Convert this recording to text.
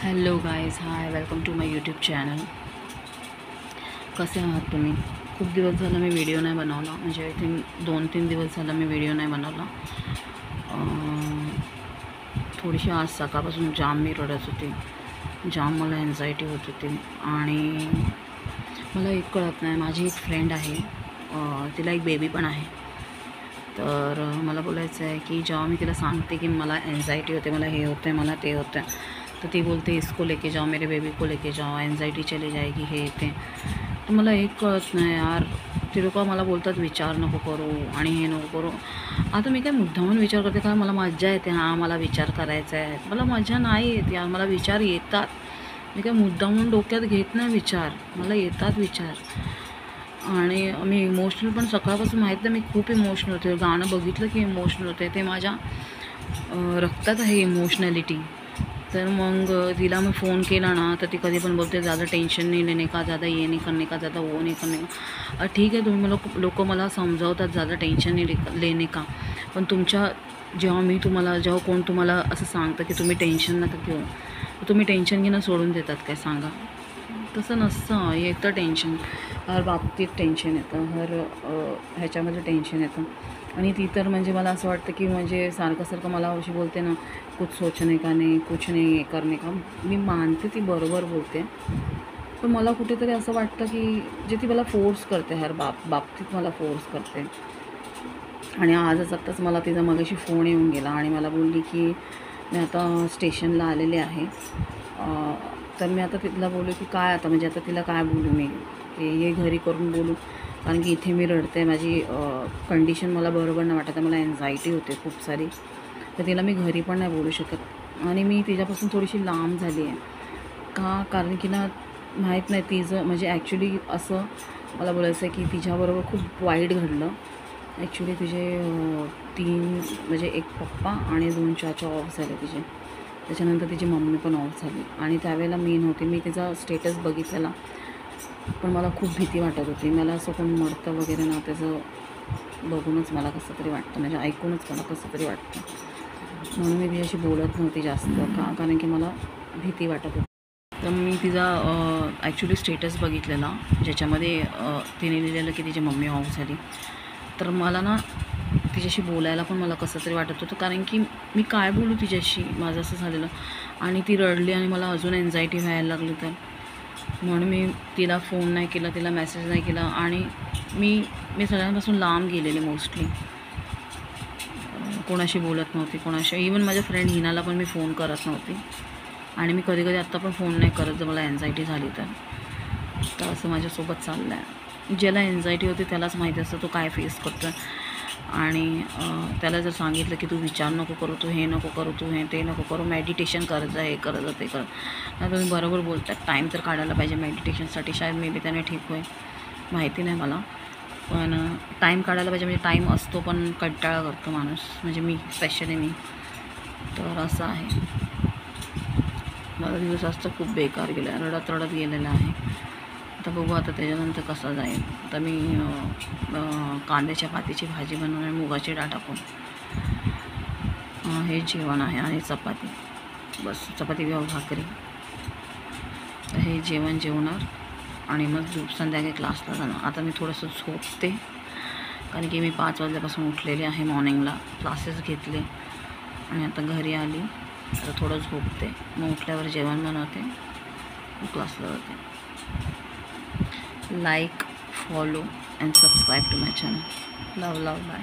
Hello guys, hi, welcome to my YouTube channel. कसे आहात तुम्ही? खूप दिवस झालं मी व्हिडिओ नाही बनवला, म्हणजे आय थिंक 2-3 दिवस झालं मी व्हिडिओ नाही बनवला. थोडीशी आज सकाळपासून जाम मी रडत होती. जाम मला एन्झायटी होत होती आणि मला एक कळत नाही. माझी एक फ्रेंड आहे, तिला एक बेबी पण आहे. तर मला बोलायचं आहे की जेव्हा मी तिला सांगते की मला एन्झायटी होते, मला हे होतं आहे, मला ते होतं आहे, तर ती बोलते इसको लेके जाओ, मेरे बेबी को लेके जाओ, एन्झायटी चली जाएगी, हे ते. तर मला एक कळत नाही यार. ते लोक मला बोलतात विचार नको करू आणि हे नको करू. आता मी काय मुद्दामून विचार करते का? मला मज्जा येते, हां मला विचार करायचा आहे. मला मजा नाही येत यार, मला विचार येतात. मी काय मुद्दामून डोक्यात घेत नाही विचार, मला येतात विचार. आणि मी इमोशनल पण सकाळपासून माहीत नाही, मी खूप इमोशनल होते. गाणं बघितलं की इमोशनल होते, ते माझ्या रक्तात आहे इमोशनॅलिटी. तर मग तिला मी फ़ोन केला ना, तर ती कधी पण बोलते ज़्यादा टेंशन नहीं लेने का, ज़्यादा ये नहीं करने का, ज़्यादा वो नहीं करने का. ठीक आहे, तुम्ही लोक मला समजावतात ज़्यादा टेंशन नहीं लेने का, पण जेव्हा कोण तुम्हाला असं सांगतं की तुम्ही टेन्शन नका घेऊ, तर तुम्ही टेन्शन घेणं सोडून देतात काय सांगा? तसं नसतं. येतं टेन्शन, हर बाबतीत टेन्शन येतं, हर ह्याच्यामध्ये टेन्शन येतं. आणि ती तर म्हणजे मला असं वाटतं की म्हणजे सारखं मला अशी बोलते ना, कुछ सोचने का नहीं, कुछ नहीं करने का. मी मानते ती बरोबर बोलते, पण मला कुठेतरी असं वाटतं की जे ती मला फोर्स करते, हर बाबतीत मला फोर्स करते. आणि आत्ताच मला तिचा मगाशी फ़ोन येऊन गेला आणि मला बोलली की मी आता स्टेशनला आलेले आहे. तर मी आता तिला बोलू की काय आता, म्हणजे आता तिला काय बोलू मी, की ये घरी करून बोलू, कारण की इथे मी रडते. माझी कंडिशन मला बरोबर नाही वाटत, मला एन्झायटी होते खूप सारी. तर तिला मी घरी पण नाही बोलू शकत आणि मी तिच्यापासून थोडीशी लांब झाली आहे का, कारण की ना माहीत नाही तिचं म्हणजे ॲक्च्युली असं मला बोलायचं आहे की तिच्याबरोबर खूप वाईट घडलं. ॲक्च्युली तिचे 3 म्हणजे एक पप्पा आणि 2 चाचा ऑफ झाले तिचे. त्याच्यानंतर तिची मम्मी पण ऑफ झाली आणि त्यावेळेला मी नव्हते. मी तिचा स्टेटस बघितलेला, पण मला खूप भीती वाटत होती. मला असं कोण मरतं वगैरे ना, त्याचं बघूनच मला कसं तरी वाटतं, म्हणजे ऐकूनच मला कसं तरी वाटतं. म्हणून मी तिच्याशी बोलत नव्हती जास्त का, कारण की मला भीती वाटत होती. तर मी तिचा ॲक्च्युली स्टेटस बघितलेला, ज्याच्यामध्ये तिने लिहिलेलं की तिची मम्मी ऑफ झाली. तर मला ना तिच्याशी बोलायला पण मला कसं तरी वाटत होतं, कारण की मी काय बोलू तिच्याशी, माझं असं झालेलं. आणि ती रडली आणि मला अजून एन्झायटी व्हायला लागली. तर म्हणून मी तिला फ़ोन नाही केला, तिला मेसेज नाही केला आणि मी सगळ्यांपासून लांब गेलेले मोस्टली. कोणाशी बोलत नव्हती, कोणाशी. इवन माझ्या फ्रेंड हिनाला पण मी फ़ोन करत नव्हती आणि मी कधी आत्ता पण फ़ोन नाही करत जर मला एन्झायटी झाली तर असं माझ्यासोबत चाललं आहे. ज्याला एन्झायटी होते त्यालाच माहिती असतं तो काय फेस करतो आहे. आणि त्याला जर सांगितलं की तू विचार नको करू, तू हे नको करू, तू हे ते नको करू, मेडिटेशन करत जा, हे करत जा, ते करत. नाही, तुम्ही बरोबर बोलतात, टाईम तर काढायला पाहिजे मेडिटेशनसाठी. शायद मे बी त्याने ठीक होईल, माहिती नाही मला, पण टाईम काढायला पाहिजे. म्हणजे टाईम असतो पण कंटाळा करतो माणूस, म्हणजे मी स्पेशली मी. तर असं आहे. मला दिवस असतं खूप बेकार गेला, रडत गेलेला आहे. आता बघू आता त्याच्यानंतर कसं जाईल. आता मी कांद्याच्या पातीची भाजी बनवणार, मुगाची डाळ टाकून. हे जेवण आहे आणि चपाती, बस चपाती किंवा भाकरी. तर हे जेवण जेवणार आणि मग संध्याकाळी क्लासला जाणार. आता मी थोडंसं झोपते, कारण की मी 5 वाजल्यापासून उठलेले आहे. मॉर्निंगला क्लासेस घेतले आणि आता घरी आली, आता थोडं झोपते, मग उठल्यावर जेवण बनवते, मग क्लासला जाते. Like, follow and subscribe to my channel. Love, bye.